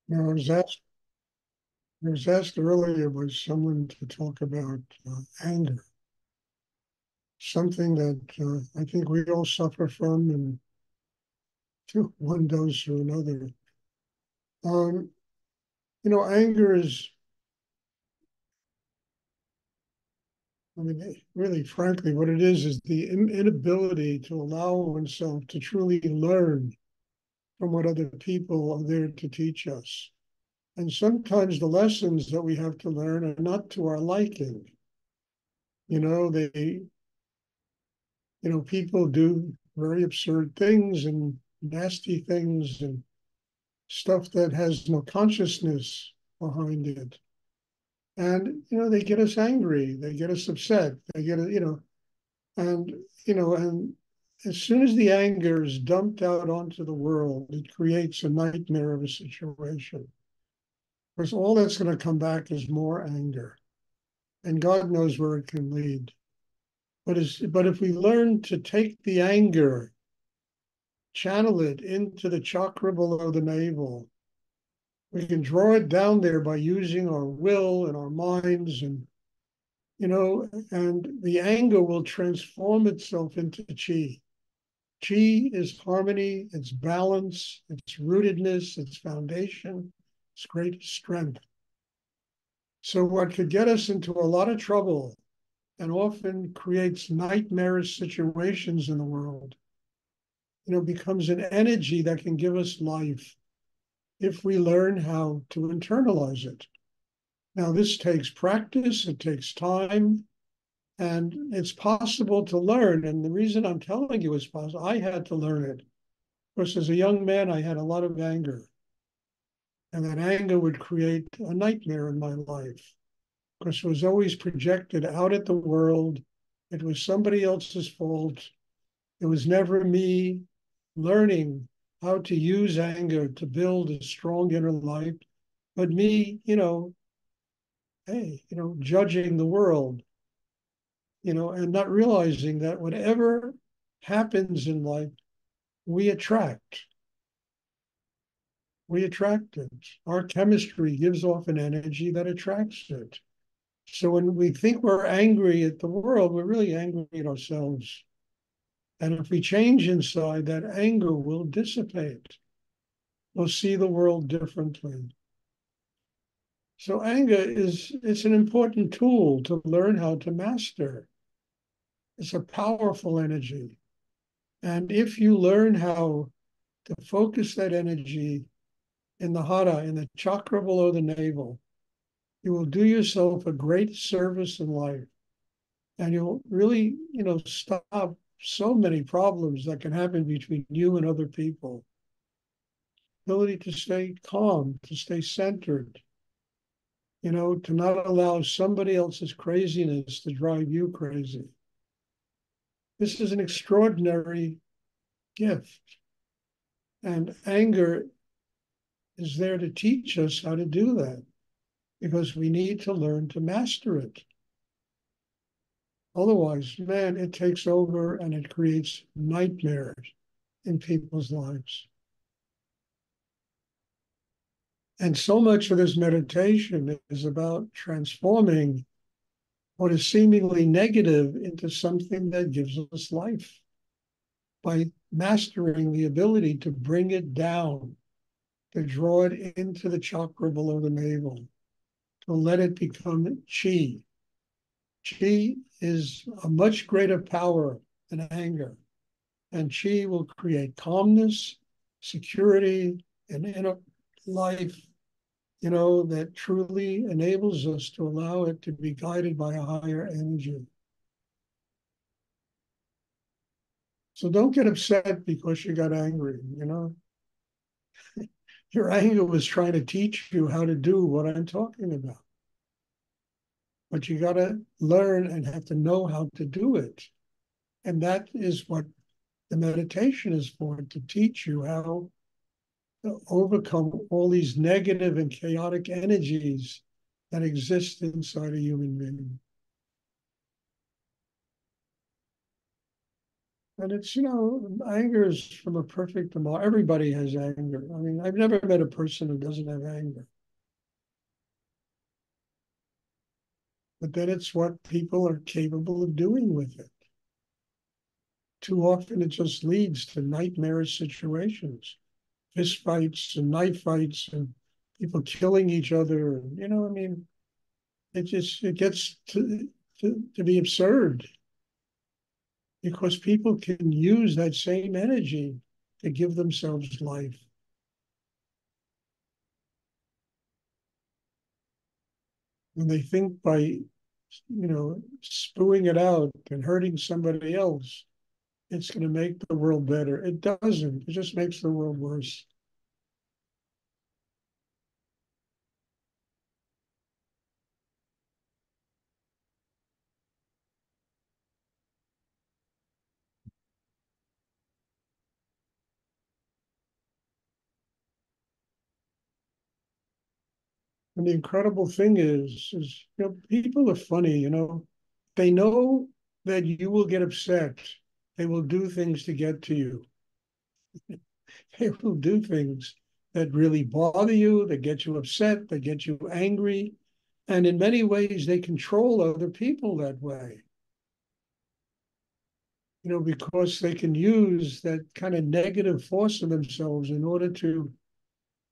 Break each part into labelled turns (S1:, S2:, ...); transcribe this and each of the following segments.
S1: Now, I was asked earlier by someone to talk about anger, something that I think we all suffer from, and one dose or another. Um, Anger is, I mean, really, frankly, what it is the inability to allow oneself to truly learn from what other people are there to teach us. And sometimes the lessons that we have to learn are not to our liking. You know, people do very absurd things and nasty things and stuff that has no consciousness behind it. And, they get us angry, they get us upset, they get, and, and as soon as the anger is dumped out onto the world, it creates a nightmare of a situation. Because all that's going to come back is more anger. And God knows where it can lead. But if we learn to take the anger, channel it into the chakra below the navel, we can draw it down there by using our will and our minds, and the anger will transform itself into chi. Chi is harmony, it's balance, it's rootedness, it's foundation, it's great strength. So what could get us into a lot of trouble and often creates nightmarish situations in the world, becomes an energy that can give us life if we learn how to internalize it. Now, this takes practice, it takes time, and it's possible to learn. And the reason I'm telling you it's possible, I had to learn it. Because as a young man, I had a lot of anger, and that anger would create a nightmare in my life because it was always projected out at the world. It was somebody else's fault. It was never me learning how to use anger to build a strong inner life, but me, hey, judging the world, and not realizing that whatever happens in life, we attract. We attract it. Our chemistry gives off an energy that attracts it. So when we think we're angry at the world, we're really angry at ourselves. And if we change inside, that anger will dissipate. We'll see the world differently. So anger it's an important tool to learn how to master. It's a powerful energy. And if you learn how to focus that energy in the hara, in the chakra below the navel, you will do yourself a great service in life. And you'll really, stop so many problems that can happen between you and other people. Ability to stay calm, to stay centered, to not allow somebody else's craziness to drive you crazy. This is an extraordinary gift. And anger is there to teach us how to do that because we need to learn to master it. Otherwise, man, it takes over and it creates nightmares in people's lives. And so much of this meditation is about transforming what is seemingly negative into something that gives us life by mastering the ability to bring it down, to draw it into the chakra below the navel, to let it become chi. Chi is a much greater power than anger, and chi will create calmness, security, and inner life, that truly enables us to allow it to be guided by a higher energy. So don't get upset because you got angry, Your anger was trying to teach you how to do what I'm talking about. But you got to learn and have to know how to do it. And that is what the meditation is for, to teach you how to overcome all these negative and chaotic energies that exist inside a human being. And it's, anger is from a perfect tomorrow. Everybody has anger. I mean, I've never met a person who doesn't have anger. But then it's what people are capable of doing with it. Too often it just leads to nightmarish situations, fist fights and knife fights and people killing each other. And, I mean, it gets to be absurd because people can use that same energy to give themselves life. And they think by, spewing it out and hurting somebody else, it's going to make the world better. It doesn't. It just makes the world worse. And the incredible thing is, people are funny, they know that you will get upset. They will do things to get to you. They will do things that really bother you, that get you upset, that get you angry. And in many ways, they control other people that way, because they can use that kind of negative force of themselves in order to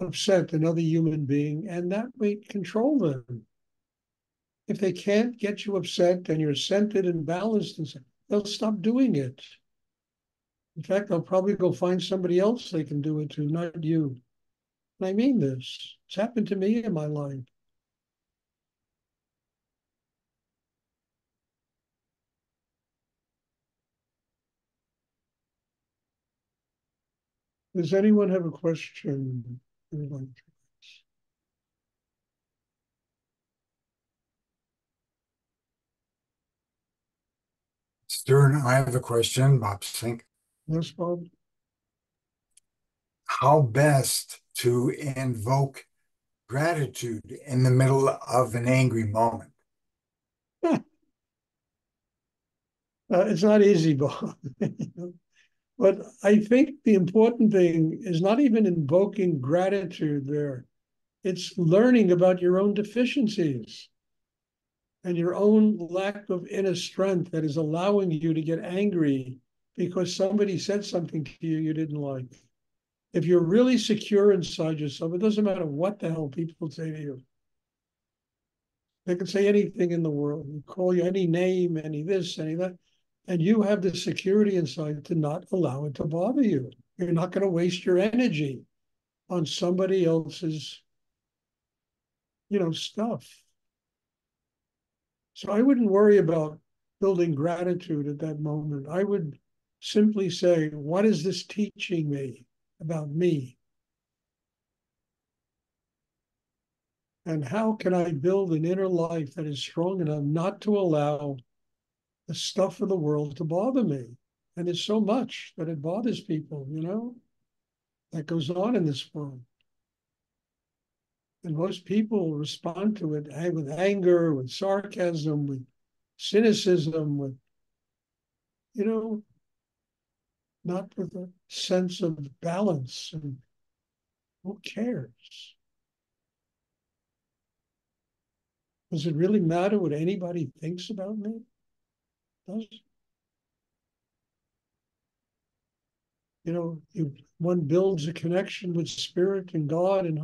S1: upset another human being and that way control them. If they can't get you upset and you're centered and balanced, they'll stop doing it. In fact, they'll probably go find somebody else they can do it to, not you. And I mean this. It's happened to me in my life. Does anyone have a question?
S2: Stuart, I have a question, Bob Sink.
S1: Yes, Bob?
S2: How best to invoke gratitude in the middle of an angry moment?
S1: It's not easy, Bob. But I think the important thing is not even invoking gratitude there. It's learning about your own deficiencies and your own lack of inner strength that is allowing you to get angry because somebody said something to you you didn't like. If you're really secure inside yourself, it doesn't matter what the hell people say to you. They can say anything in the world, they call you any name, any this, any that, and you have the security inside to not allow it to bother you. You're not going to waste your energy on somebody else's, stuff. So I wouldn't worry about building gratitude at that moment. I would simply say, what is this teaching me about me? And how can I build an inner life that is strong enough not to allow the stuff of the world to bother me? And there's so much that it bothers people, that goes on in this world. And most people respond to it with anger, with sarcasm, with cynicism, with, you know, not with a sense of balance. And who cares? Does it really matter what anybody thinks about me? Does one builds a connection with spirit and God, and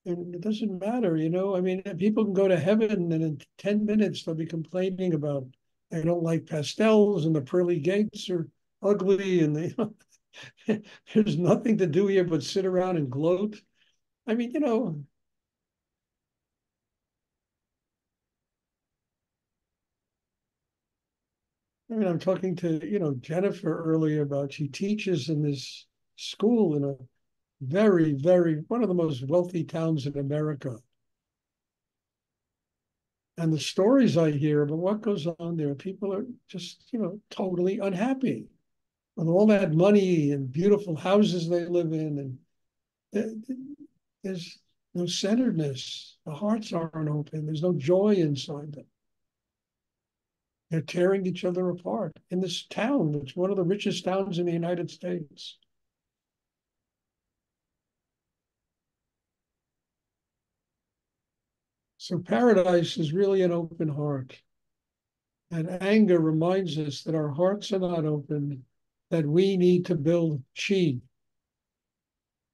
S1: and it doesn't matter. I mean, people can go to heaven, and in 10 minutes they'll be complaining about they don't like pastels and the pearly gates are ugly, and there's nothing to do here but sit around and gloat. I mean, I'm talking to, Jennifer earlier about she teaches in this school in a very, very, one of the most wealthy towns in America. And the stories I hear about what goes on there, people are just, totally unhappy with all that money and beautiful houses they live in. And there's no centeredness. The hearts aren't open. There's no joy inside them. They're tearing each other apart in this town. It's one of the richest towns in the United States. So paradise is really an open heart. And anger reminds us that our hearts are not open, that we need to build chi.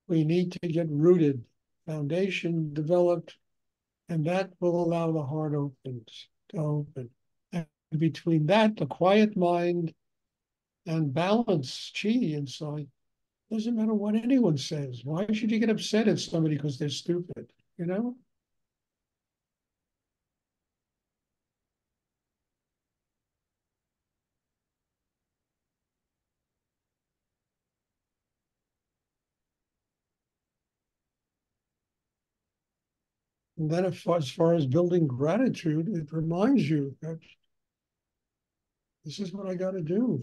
S1: We need to get rooted, foundation developed, and that will allow the heart to open. And between that, the quiet mind and balance chi inside, doesn't matter what anyone says. Why should you get upset at somebody because they're stupid? You know? And then as far as building gratitude, it reminds you that this is what I got to do.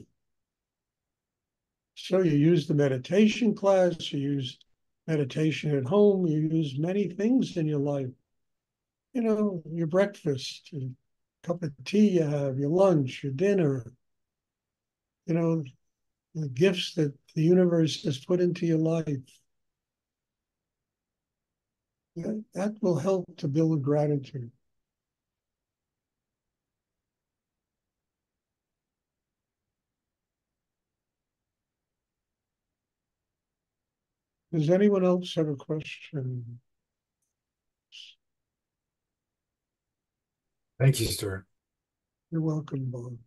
S1: So you use the meditation class, you use meditation at home, you use many things in your life. You know, your breakfast, your cup of tea you have, your lunch, your dinner, you know, the gifts that the universe has put into your life. That will help to build gratitude. Does anyone else have a question?
S2: Thank you, Stuart.
S1: You're welcome, Bob.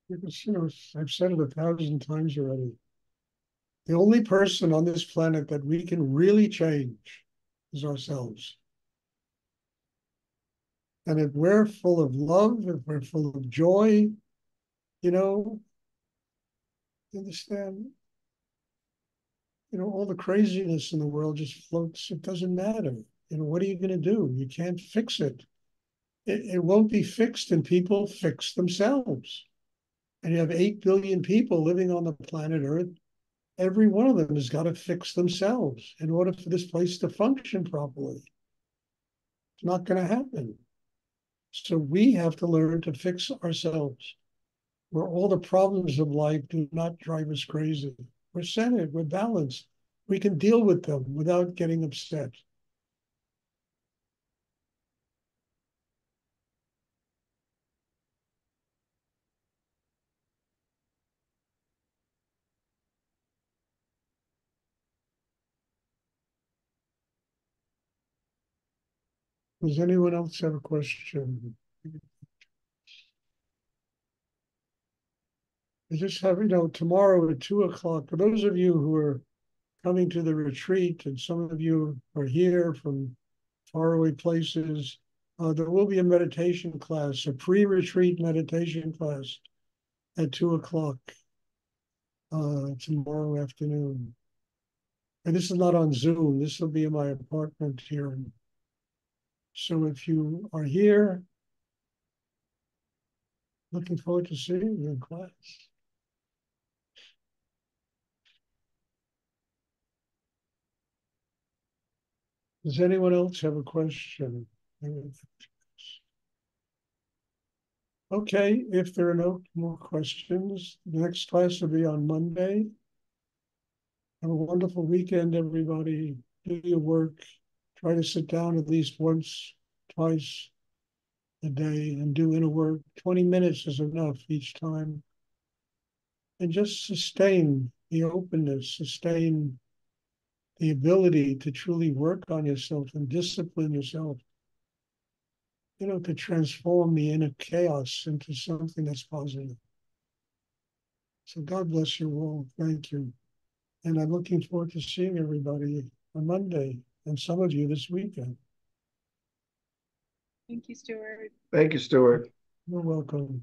S1: Because, you know, I've said it 1,000 times already. The only person on this planet that we can really change is ourselves. And if we're full of love, if we're full of joy, you know, understand, you know, all the craziness in the world just floats. It doesn't matter. You know, what are you going to do? You can't fix it. It won't be fixed, and people fix themselves. And you have 8 billion people living on the planet Earth. Every one of them has got to fix themselves in order for this place to function properly. It's not going to happen. So we have to learn to fix ourselves, where all the problems of life do not drive us crazy. We're centered, we're balanced. We can deal with them without getting upset. Does anyone else have a question? I just have, you know, tomorrow at 2:00, for those of you who are coming to the retreat, and some of you are here from faraway places, there will be a meditation class, a pre-retreat meditation class at 2:00 tomorrow afternoon. And this is not on Zoom. This will be in my apartment here. So if you are here, looking forward to seeing you in class. Does anyone else have a question? Okay, if there are no more questions, the next class will be on Monday. Have a wonderful weekend, everybody. Do your work. Try to sit down at least once, twice a day and do inner work. 20 minutes is enough each time. And just sustain the openness, sustain the ability to truly work on yourself and discipline yourself, you know, to transform the inner chaos into something that's positive. So God bless you all. Thank you. And I'm looking forward to seeing everybody on Monday and some of you this weekend.
S3: Thank you, Stuart.
S4: Thank you, Stuart.
S1: You're welcome.